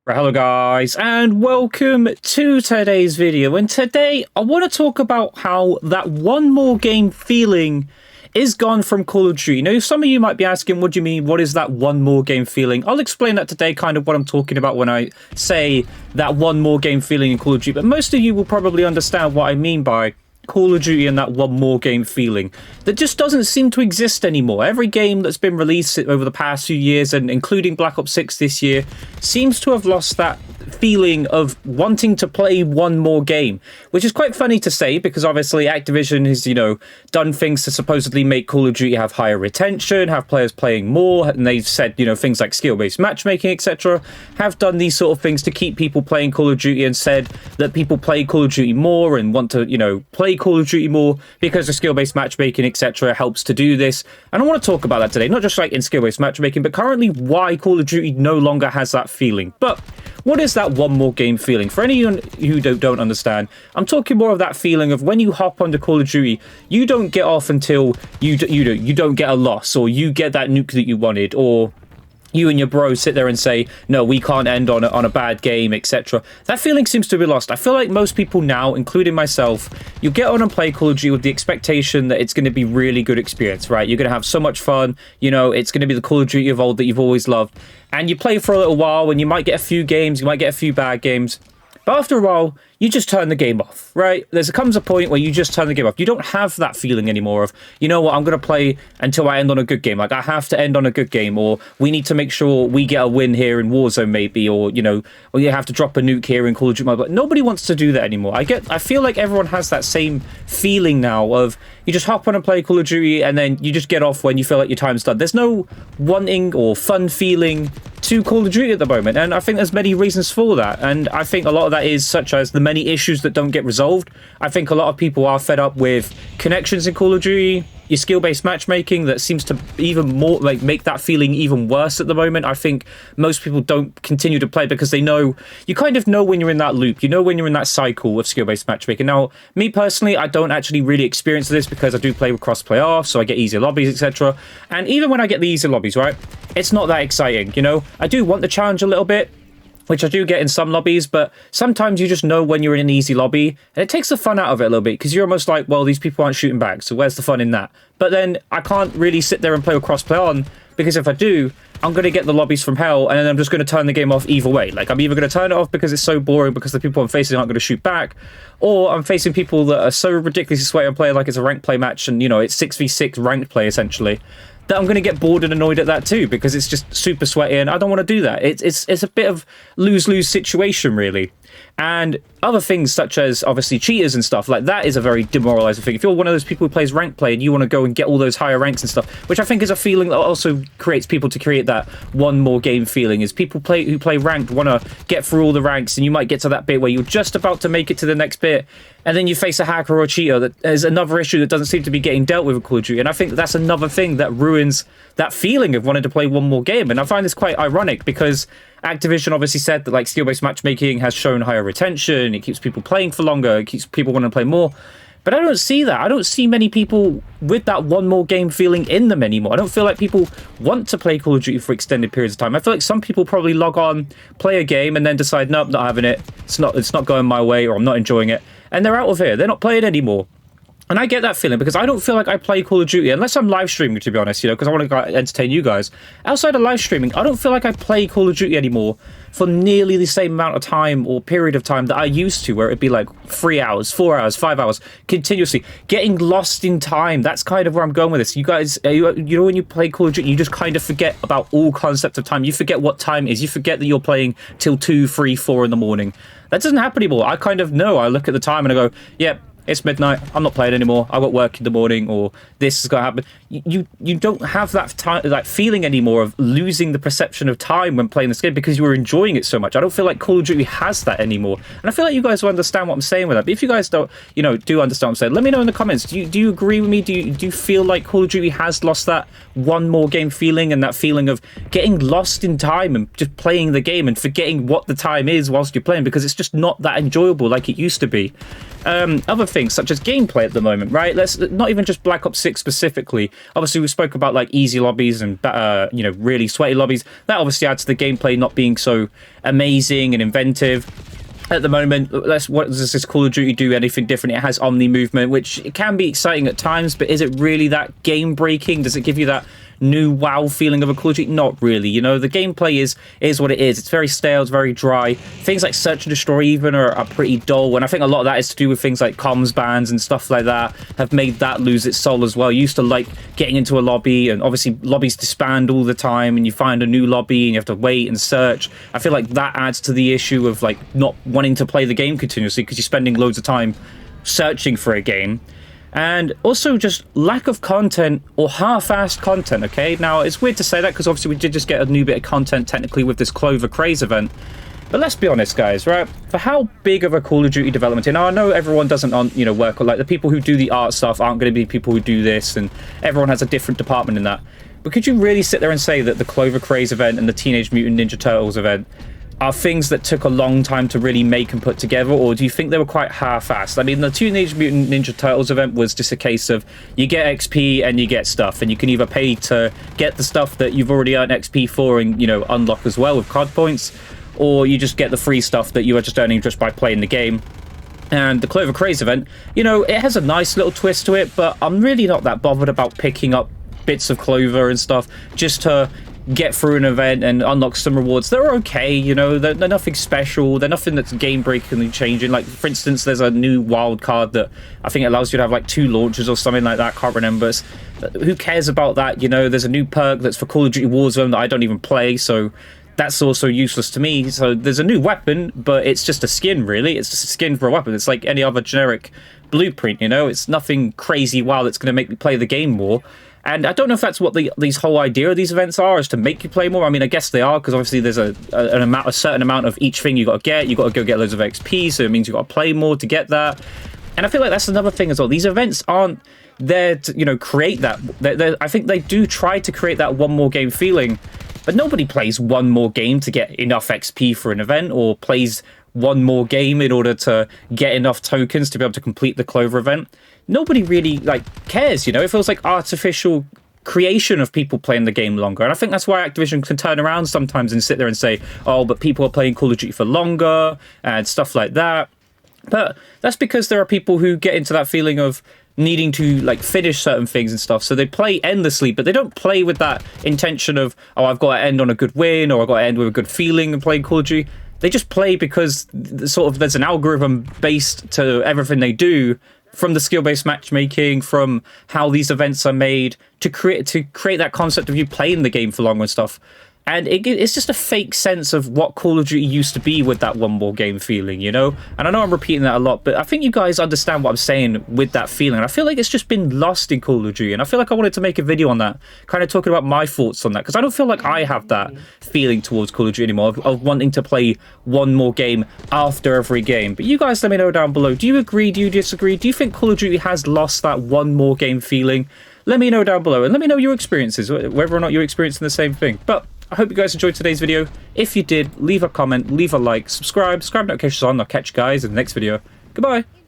Right, hello guys, and welcome to today's video. And today I want to talk about how that one more game feeling is gone from Call of Duty. Now, some of you might be asking, what do you mean? What is that one more game feeling? I'll explain that today, kind of what I'm talking about when I say that one more game feeling in Call of Duty. But most of you will probably understand what I mean by Call of Duty and that one more game feeling that just doesn't seem to exist anymore. Every game that's been released over the past few years, and including Black Ops 6 this year, seems to have lost that feeling of wanting to play one more game, which is quite funny to say because obviously Activision has, done things to supposedly make Call of Duty have higher retention, have players playing more, and they've said, things like skill-based matchmaking, etc., have done these sort of things to keep people playing Call of Duty and said that people play Call of Duty more and want to, play Call of Duty more because of skill-based matchmaking, etc., helps to do this. And I want to talk about that today, not just like in skill-based matchmaking, but currently why Call of Duty no longer has that feeling. But what is that one more game feeling? For anyone who don't understand, I'm talking more of that feeling of when you hop onto Call of Duty, you don't get off until you don't get a loss, or you get that nuke that you wanted, or you and your bros sit there and say, no, we can't end on a bad game, etc. That feeling seems to be lost. I feel like most people now, including myself, you get on and play Call of Duty with the expectation that it's going to be really good experience, right? You're going to have so much fun. It's going to be the Call of Duty of old that you've always loved. And you play for a little while, and you might get a few games, you might get a few bad games. But after a while, you just turn the game off, right? Comes a point where you just turn the game off. You don't have that feeling anymore of, you know what, I'm going to play until I end on a good game. Like, I have to end on a good game, or we need to make sure we get a win here in Warzone, maybe, or or you have to drop a nuke here in Call of Duty. But nobody wants to do that anymore. I feel like everyone has that same feeling now of you just hop on and play Call of Duty, and then you just get off when you feel like your time's done. There's no wanting or fun feeling to Call of Duty at the moment, and I think there's many reasons for that, and I think a lot of that is such as the many issues that don't get resolved. I think a lot of people are fed up with connections in Call of Duty, your skill-based matchmaking that seems to even more make that feeling even worse at the moment. I think most people don't continue to play because they know, you kind of know when you're in that loop, when you're in that cycle of skill-based matchmaking. Now, me personally, I don't actually really experience this because I do play with cross-play off, so I get easier lobbies, etc. And even when I get the easier lobbies, right, it's not that exciting, I do want the challenge a little bit, which I do get in some lobbies, but sometimes you just know when you're in an easy lobby, and it takes the fun out of it a little bit, because you're almost like, well, these people aren't shooting back, so where's the fun in that? But then I can't really sit there and play with crossplay on, because if I do, I'm going to get the lobbies from hell, and then I'm just going to turn the game off either way. Like, I'm either going to turn it off because it's so boring, because the people I'm facing aren't going to shoot back, or I'm facing people that are so ridiculously sweaty and playing like it's a ranked play match, and, it's 6v6 ranked play, essentially, that I'm going to get bored and annoyed at that too, because it's just super sweaty and I don't want to do that. It's a bit of lose-lose situation, really. And other things such as obviously cheaters and stuff like that is a very demoralizing thing. If you're one of those people who plays rank play and you want to go and get all those higher ranks and stuff, which I think is a feeling that also creates people to create that one more game feeling, is people who play ranked want to get through all the ranks, and you might get to that bit where you're just about to make it to the next bit, and then you face a hacker or a cheater. That is another issue that doesn't seem to be getting dealt with in Call of Duty, and I think that's another thing that ruins that feeling of wanting to play one more game. And I find this quite ironic because Activision obviously said that like skill-based matchmaking has shown higher retention, it keeps people playing for longer, it keeps people wanting to play more. But I don't see that. I don't see many people with that one more game feeling in them anymore. I don't feel like people want to play Call of Duty for extended periods of time. I feel like some people probably log on, play a game, and then decide, nope, not having it. It's not going my way, or I'm not enjoying it. And they're out of here. They're not playing anymore. And I get that feeling because I don't feel like I play Call of Duty, unless I'm live streaming, to be honest, because I want to entertain you guys. Outside of live streaming, I don't feel like I play Call of Duty anymore for nearly the same amount of time or period of time that I used to, where it'd be like 3 hours, 4 hours, 5 hours, continuously. Getting lost in time, that's kind of where I'm going with this. You guys, when you play Call of Duty, you just kind of forget about all concept of time. You forget what time is. You forget that you're playing till 2, 3, 4 in the morning. That doesn't happen anymore. I kind of know. I look at the time and I go, yep, it's midnight, I'm not playing anymore, I've got work in the morning, or this is going to happen. You don't have that feeling anymore of losing the perception of time when playing this game because you were enjoying it so much. I don't feel like Call of Duty has that anymore. And I feel like you guys will understand what I'm saying with that. But if you guys don't, do understand what I'm saying, let me know in the comments. Do you agree with me? Do you feel like Call of Duty has lost that one more game feeling, and that feeling of getting lost in time and just playing the game and forgetting what the time is whilst you're playing, because it's just not that enjoyable like it used to be? other things such as gameplay at the moment, right? Let's not even just Black Ops 6 specifically. Obviously, we spoke about like easy lobbies and really sweaty lobbies. That obviously adds to the gameplay not being so amazing and inventive. At the moment, what does this Call of Duty do anything different? It has Omni movement, which it can be exciting at times, but is it really that game breaking? Does it give you that new wow feeling of a Call of Duty? Not really. You know, the gameplay is what it is. It's very stale, it's very dry. Things like Search and Destroy even are pretty dull, and I think a lot of that is to do with things like comms bans and stuff like that have made that lose its soul as well. You used to like getting into a lobby, and obviously lobbies disband all the time, and you find a new lobby and you have to wait and search. I feel like that adds to the issue of like not wanting to play the game continuously because you're spending loads of time searching for a game. And also just lack of content or half-assed content, okay? Now, it's weird to say that because obviously we did just get a new bit of content technically with this Clover Craze event. But let's be honest, guys, right? For how big of a Call of Duty development, now I know everyone doesn't, work, like the people who do the art stuff aren't going to be people who do this, and everyone has a different department in that. But could you really sit there and say that the Clover Craze event and the Teenage Mutant Ninja Turtles event are things that took a long time to really make and put together, or do you think they were quite half-assed? I mean, the Teenage Mutant Ninja Turtles event was just a case of you get XP and you get stuff, and you can either pay to get the stuff that you've already earned XP for and, unlock as well with COD points, or you just get the free stuff that you are just earning just by playing the game. And the Clover Craze event, it has a nice little twist to it, but I'm really not that bothered about picking up bits of Clover and stuff just to get through an event and unlock some rewards. They're okay, they're nothing special. They're nothing that's game-breakingly changing. Like, for instance, there's a new wild card that I think allows you to have like 2 launchers or something like that. Can't remember. Who cares about that? There's a new perk that's for Call of Duty Warzone that I don't even play, so that's also useless to me. So there's a new weapon, but it's just a skin, really. It's just a skin for a weapon. It's like any other generic blueprint, It's nothing crazy wow that's going to make me play the game more. And I don't know if that's what these whole idea of these events are, is to make you play more. I mean, I guess they are, because obviously there's a certain amount of each thing you got to get. You got to go get loads of XP, so it means you got to play more to get that. And I feel like that's another thing as well. These events aren't there to create that. I think they do try to create that one more game feeling, but nobody plays one more game to get enough XP for an event, or plays one more game in order to get enough tokens to be able to complete the Clover event. Nobody really cares, It feels like artificial creation of people playing the game longer. And I think that's why Activision can turn around sometimes and sit there and say, oh, but people are playing Call of Duty for longer and stuff like that. But that's because there are people who get into that feeling of needing to finish certain things and stuff, so they play endlessly, but they don't play with that intention of, oh, I've got to end on a good win, or I've got to end with a good feeling and playing Call of Duty. They just play because there's an algorithm based to everything they do, from the skill-based matchmaking, from how these events are made, to create that concept of you playing the game for longer and stuff. And it's just a fake sense of what Call of Duty used to be with that one more game feeling, And I know I'm repeating that a lot, but I think you guys understand what I'm saying with that feeling. And I feel like it's just been lost in Call of Duty. And I feel like I wanted to make a video on that, kind of talking about my thoughts on that, because I don't feel like I have that feeling towards Call of Duty anymore, of wanting to play one more game after every game. But you guys let me know down below. Do you agree? Do you disagree? Do you think Call of Duty has lost that one more game feeling? Let me know down below, and let me know your experiences, whether or not you're experiencing the same thing. But I hope you guys enjoyed today's video. If you did, leave a comment, leave a like, subscribe notifications on. I'll catch you guys in the next video. Goodbye.